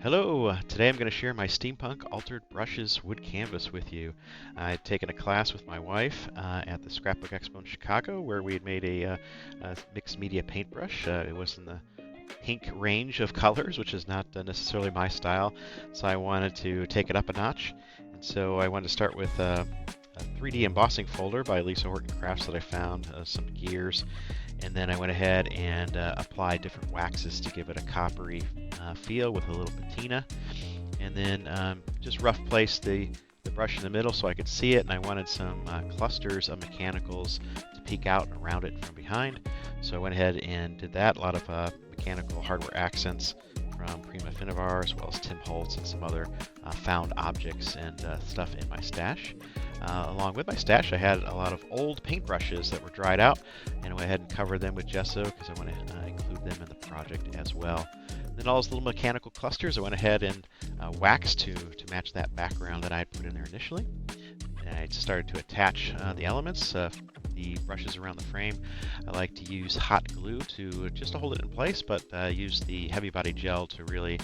Hello, today I'm going to share my Steampunk Altered Brushes wood canvas with you. I'd taken a class with my wife at the Scrapbook Expo in Chicago where we had made a mixed media paintbrush. It was in the pink range of colors, which is not necessarily my style, so I wanted to take it up a notch. And so I wanted to start with a 3D embossing folder by Lisa Horton Crafts that I found, some gears, and then I went ahead and applied different waxes to give it a coppery feel with a little patina, and then just rough placed the brush in the middle so I could see it, and I wanted some clusters of mechanicals to peek out around it from behind. So I went ahead and did that. A lot of mechanical hardware accents from Prima Finivar, as well as Tim Holtz and some other found objects and stuff in my stash. Along with my stash, I had a lot of old paintbrushes that were dried out, and I went ahead and covered them with gesso because I want to include them in the project as well. Then all those little mechanical clusters, I went ahead and waxed to match that background that I had put in there initially. And I started to attach the elements, the brushes around the frame. I like to use hot glue just to hold it in place, but use the heavy body gel to really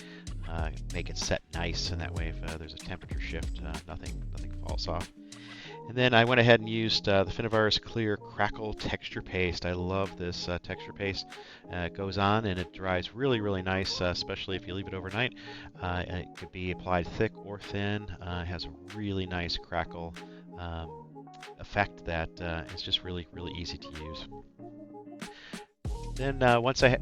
make it set nice, and that way if there's a temperature shift, nothing falls off. And then I went ahead and used the Finivar's Clear Crackle Texture Paste. I love this texture paste. It goes on and it dries really nice, especially if you leave it overnight. It could be applied thick or thin. It has a really nice crackle effect that is just really easy to use. Then once I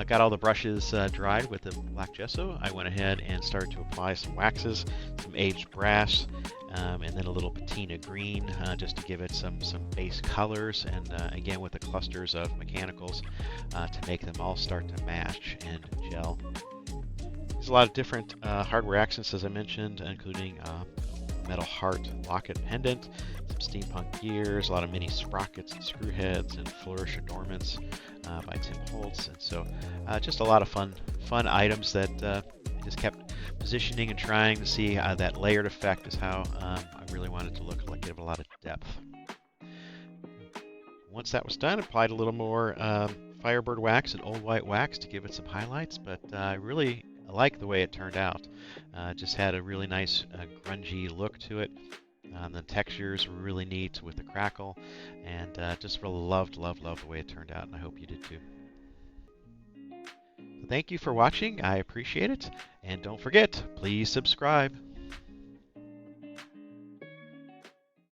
got all the brushes dried with the black gesso, I went ahead and started to apply some waxes, some aged brass, and then a little patina green just to give it some base colors, and again with the clusters of mechanicals to make them all start to match and gel. There's a lot of different hardware accents, as I mentioned, including metal heart locket pendant, some steampunk gears, a lot of mini sprockets and screw heads, and flourish adornments by Tim Holtz. And so just a lot of fun items that I just kept positioning and trying to see that layered effect is how I really wanted to look like, give it a lot of depth. Once that was done, I applied a little more Firebird wax and old white wax to give it some highlights, but I really like the way it turned out. Just had a really nice grungy look to it. The textures were really neat with the crackle, and just really loved the way it turned out, and I hope you did too. So thank you for watching. I appreciate it, and don't forget, please subscribe.